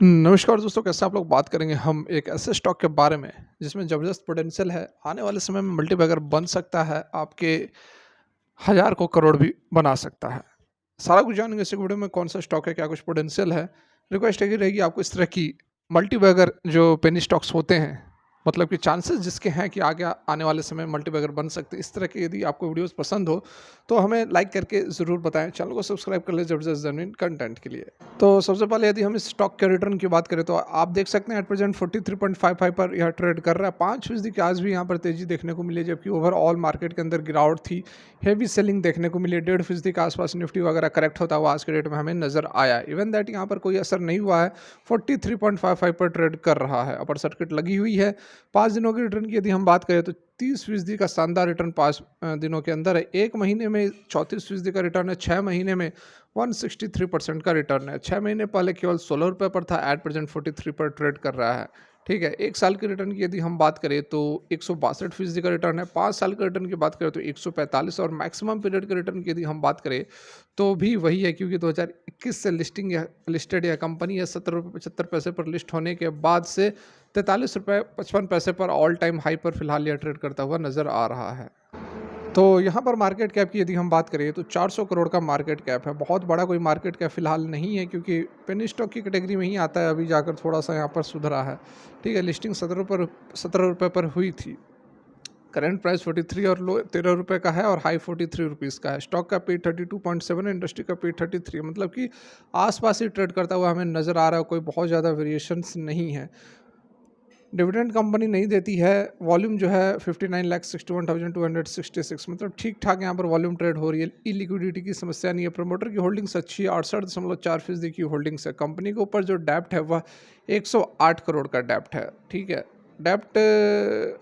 नमस्कार दोस्तों, कैसे आप लोग बात करेंगे हम एक ऐसे स्टॉक के बारे में जिसमें ज़बरदस्त पोटेंशियल है। आने वाले समय में मल्टीबैगर बन सकता है, आपके हज़ार को करोड़ भी बना सकता है। सारा कुछ जानेंगे इस वीडियो में, कौन सा स्टॉक है, क्या कुछ पोटेंशियल है। रिक्वेस्ट यही रहेगी आपको, इस तरह की मल्टीबैगर जो पेनी स्टॉक्स होते हैं, मतलब कि चांसेस जिसके हैं कि आगे आने वाले समय में मल्टीबैगर बन सकते हैं, इस तरह के यदि आपको वीडियोस पसंद हो तो हमें लाइक करके ज़रूर बताएं। चैनल को सब्सक्राइब कर ले ज़बरदस्त जेन्युइन कंटेंट के लिए। तो सबसे पहले यदि हम इस स्टॉक के रिटर्न की बात करें तो आप देख सकते हैं एट प्रेजेंट 43.55 पर यह ट्रेड कर रहा है। 5% की आज भी यहाँ पर तेजी देखने को मिली है, जबकि ओवरऑल मार्केट के अंदर गिरावट थी। हेवी सेलिंग देखने को मिली, 1.5% के आसपास निफ्टी वगैरह करेक्ट होता हुआ आज के डेट में हमें नजर आया। इवन दैट यहाँ पर कोई असर नहीं हुआ है, 43.55 पर ट्रेड कर रहा है, अपर सर्किट लगी हुई है। 5 दिनों के रिटर्न की यदि हम बात करें तो 30% का शानदार रिटर्न 5 दिनों के अंदर है। एक महीने में 34% का रिटर्न है, 6 महीने में 163% का रिटर्न है। 6 महीने पहले केवल 16 रुपये पर था, एट प्रेजेंट 43 पर ट्रेड कर रहा है। ठीक है, 1 साल के रिटर्न की यदि हम बात करें तो 162% का रिटर्न है। 5 साल के रिटर्न की बात करें तो 145, और मैक्सिमम पीरियड के रिटर्न की यदि हम बात करें तो भी वही है, क्योंकि 2021 से लिस्टेड या कंपनी है, 17 रुपये 75 पैसे पर लिस्ट होने के बाद से 43 रुपये 55 पैसे पर ऑल टाइम हाई पर फिलहाल यह ट्रेड करता हुआ नजर आ रहा है। तो यहाँ पर मार्केट कैप की यदि हम बात करें तो 400 करोड़ का मार्केट कैप है। बहुत बड़ा कोई मार्केट कैप फिलहाल नहीं है, क्योंकि पेनी स्टॉक की कैटेगरी में ही आता है। अभी जाकर थोड़ा सा यहाँ पर सुधरा है। ठीक है, लिस्टिंग 17 रुपये पर हुई थी। करंट प्राइस 43 और लो 13 रुपये का है, और हाई 43 रुपीज़ का है। स्टॉक का पे 32.7 है, इंडस्ट्री का पे 33, मतलब कि आसपास ही ट्रेड करता हुआ हमें नज़र आ रहा है। कोई बहुत ज़्यादा वेरिएशंस नहीं है। डिविडेंड कंपनी नहीं देती है। वॉल्यूम जो है 59,61,266, मतलब ठीक ठाक यहाँ पर वॉल्यूम ट्रेड हो रही है। इलिक्विडिटी की समस्या नहीं है। प्रमोटर की होल्डिंग्स अच्छी है, 68.4% की होल्डिंग्स है। कंपनी के ऊपर जो डेप्ट है वह 108 करोड़ का डेप्ट है। ठीक है, डेप्ट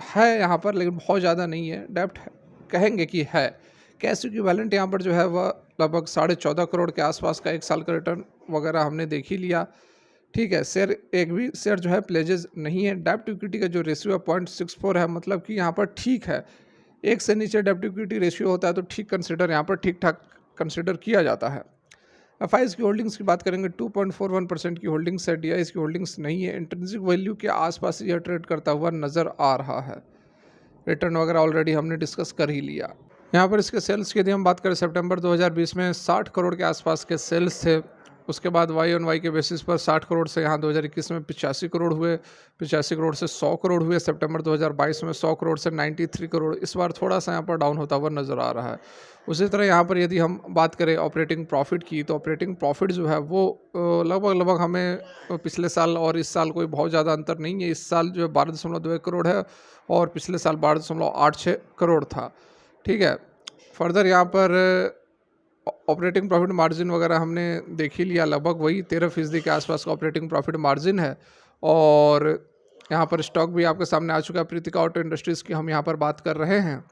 है यहाँ पर, लेकिन बहुत ज़्यादा नहीं है। डेप्ट कहेंगे कि है। कैश इक्विवेलेंट यहाँ पर जो है वह लगभग 14.5 करोड़ के आसपास का 1 साल का रिटर्न वगैरह हमने देख ही लिया। ठीक है, शेयर एक भी शेयर जो है प्लेजेस नहीं है। डेब्ट इक्विटी का जो रेशियो है 0.64 है, मतलब कि यहाँ पर ठीक है। एक से नीचे डेब्ट इक्विटी रेशियो होता है तो ठीक कंसिडर यहाँ पर ठीक ठाक कंसिडर किया जाता है। एफआईज की होल्डिंग्स की बात करेंगे, 2.41% की होल्डिंग्स है। डीआईज की होल्डिंग्स नहीं है। इंट्रिंसिक वैल्यू के आसपास यह ट्रेड करता हुआ नजर आ रहा है। रिटर्न वगैरह ऑलरेडी हमने डिस्कस कर ही लिया। यहाँ पर इसके सेल्स की यदि हम बात करें, सितंबर 2020 में 60 करोड़ के आसपास के सेल्स थे। उसके बाद वाई ऑन वाई के बेसिस पर 60 करोड़ से यहाँ 2021 में 85 करोड़ हुए। 85 करोड़ से 100 करोड़ हुए। सितंबर 2022 में 100 करोड़ से 93 करोड़। इस बार थोड़ा सा यहाँ पर डाउन होता हुआ नज़र आ रहा है। उसी तरह यहाँ पर यदि हम बात करें ऑपरेटिंग प्रॉफिट की, तो ऑपरेटिंग प्रॉफिट जो है वो लगभग लगभग हमें पिछले साल और इस साल कोई बहुत ज़्यादा अंतर नहीं है। इस साल जो है 12.2 करोड़ है, और पिछले साल 12.86 करोड़ था। ठीक है, फर्दर यहाँ पर ऑपरेटिंग प्रॉफिट मार्जिन वगैरह हमने देख ही लिया। लगभग वही 13% के आसपास का ऑपरेटिंग प्रॉफिट मार्जिन है। और यहाँ पर स्टॉक भी आपके सामने आ चुका है। प्रीतिका ऑटो इंडस्ट्रीज़ की हम यहाँ पर बात कर रहे हैं।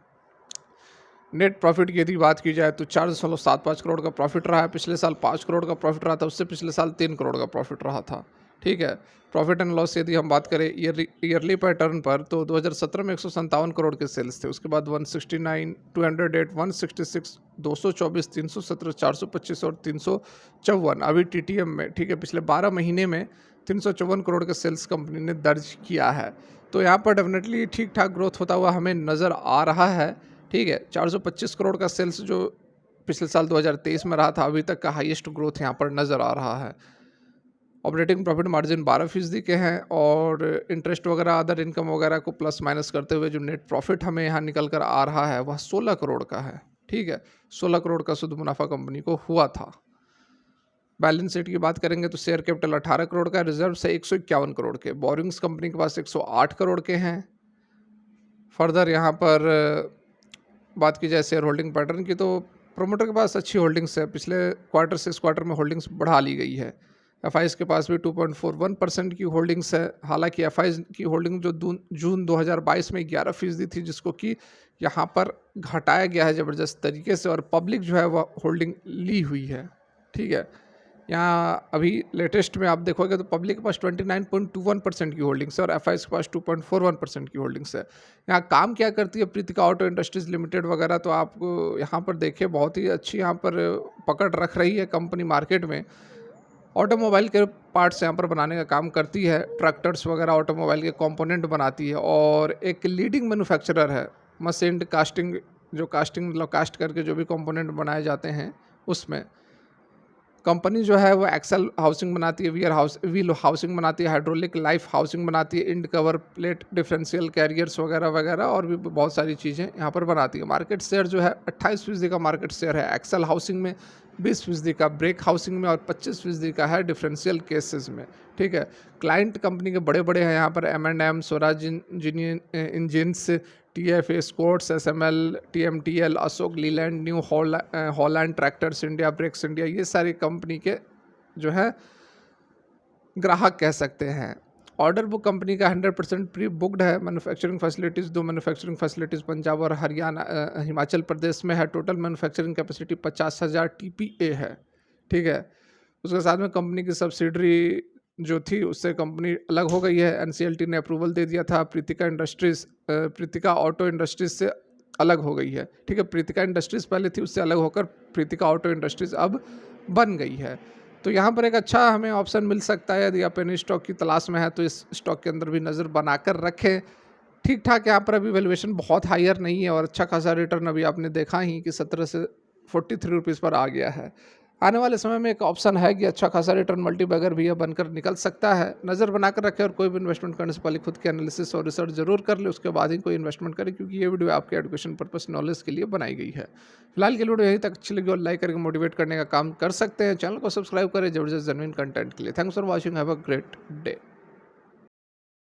नेट प्रॉफिट की यदि बात की जाए तो 4.75 करोड़ का प्रॉफिट रहा है। पिछले साल 5 करोड़ का प्रॉफिट रहा था, उससे पिछले साल 3 करोड़ का प्रॉफिट रहा था। ठीक है, प्रॉफिट एंड लॉस यदि हम बात करें ईयरली पैटर्न पर, तो 2017 में 157 करोड़ के सेल्स थे। उसके बाद 169, 208, 166, 224, 317, 425 और 354 अभी टीटीएम में। ठीक है, पिछले 12 महीने में 354 करोड़ के सेल्स कंपनी ने दर्ज किया है। तो यहाँ पर डेफिनेटली ठीक ठाक ग्रोथ होता हुआ हमें नज़र आ रहा है। ठीक है, 425 करोड़ का सेल्स जो पिछले साल 2023 में रहा था, अभी तक का हाईएस्ट ग्रोथ यहाँ पर नज़र आ रहा है। ऑपरेटिंग प्रॉफिट मार्जिन 12% के हैं, और इंटरेस्ट वगैरह अदर इनकम वगैरह को प्लस माइनस करते हुए जो नेट प्रॉफिट हमें यहाँ निकल कर आ रहा है वह 16 करोड़ का है। ठीक है, 16 करोड़ का शुद्ध मुनाफा कंपनी को हुआ था। बैलेंस शीट की बात करेंगे तो शेयर कैपिटल 18 करोड़ का, रिजर्व से 151 करोड़ के, बोरिंग्स कंपनी के पास 108 करोड़ के हैं। फर्दर यहाँ पर बात की जाए शेयर होल्डिंग पैटर्न की, तो प्रोमोटर के पास अच्छी होल्डिंग्स है। पिछले क्वार्टर से इस क्वार्टर में होल्डिंग्स बढ़ा ली गई है। एफआईज के पास भी 2.41% की होल्डिंग्स है। हालांकि एफआईज की होल्डिंग जो जून 2022 में 11% थी, जिसको कि यहाँ पर घटाया गया है ज़बरदस्त तरीके से, और पब्लिक जो है वह होल्डिंग ली हुई है। ठीक है, यहाँ अभी लेटेस्ट में आप देखोगे तो पब्लिक के पास 29.21% की होल्डिंग्स है, और एफआईज के पास 2.41% की होल्डिंग्स है। यहाँ काम क्या करती है प्रीतिका ऑटो इंडस्ट्रीज लिमिटेड वगैरह, तो आपको यहाँ पर देखिए बहुत ही अच्छी यहाँ पर पकड़ रख रही है कंपनी मार्केट में। ऑटोमोबाइल के पार्ट्स यहाँ पर बनाने का काम करती है, ट्रैक्टर्स वगैरह ऑटोमोबाइल के कंपोनेंट बनाती है और एक लीडिंग मैन्युफैक्चरर है मशीन्ड कास्टिंग, जो कास्टिंग मतलब कास्ट करके जो भी कंपोनेंट बनाए जाते हैं उसमें। कंपनी जो है वो एक्सेल हाउसिंग बनाती है, व्हील हाउसिंग बनाती है, हाइड्रोलिक लाइफ हाउसिंग बनाती है, end cover plate differential carriers वगैरह वगैरह और भी बहुत सारी चीज़ें यहाँ पर बनाती है। मार्केट शेयर जो है 28% का मार्केट शेयर है एक्सेल हाउसिंग में, 20% का ब्रेक हाउसिंग में और 25% का है डिफरेंशियल केसेस में। ठीक है, क्लाइंट कंपनी के बड़े बड़े हैं यहाँ पर M&M, Swaraj engines, TFA sports, SML, TMTL, Ashok Leyland, New Holland tractors India, Brakes India, ये सारी कंपनी के जो है ग्राहक कह सकते हैं। ऑर्डर बुक कंपनी का 100% प्री बुक्ड है। Manufacturing facilities, 2 manufacturing facilities Punjab और हरियाणा हिमाचल प्रदेश में है। टोटल मैन्युफैक्चरिंग कैपेसिटी 50,000 TPA है। ठीक है, उसके साथ में कंपनी की सब्सिडरी जो थी उससे कंपनी अलग हो गई है। NCLT ने अप्रूवल दे दिया था। प्रीतिका ऑटो इंडस्ट्रीज से अलग हो गई है। ठीक है, प्रीतिका इंडस्ट्रीज पहले थी, उससे अलग होकर प्रीतिका ऑटो इंडस्ट्रीज अब बन गई है। तो यहाँ पर एक अच्छा हमें ऑप्शन मिल सकता है। यदि आप पेनी स्टॉक की तलाश में है तो इस स्टॉक के अंदर भी नज़र बनाकर रखें। ठीक ठाक यहाँ पर अभी वैल्यूएशन बहुत हायर नहीं है और अच्छा खासा रिटर्न अभी आपने देखा ही कि 17 से 43 रुपीज़ पर आ गया है। आने वाले समय में एक ऑप्शन है कि अच्छा खासा रिटर्न मल्टीबैगर भी बनकर निकल सकता है। नज़र बनाकर रखें और कोई भी इन्वेस्टमेंट करने से पहले खुद के एनालिसिस और रिसर्च जरूर कर ले, उसके बाद ही कोई इन्वेस्टमेंट करें, क्योंकि ये वीडियो आपके एजुकेशन पर्पस नॉलेज के लिए बनाई गई है। फिलहाल के वीडियो यहीं तक अच्छी लगी और लाइक करके मोटिवेट करने का काम कर सकते हैं। चैनल को सब्सक्राइब करें जबरदस्त जेन्युइन कंटेंट के लिए। Thanks for watching, have a great day.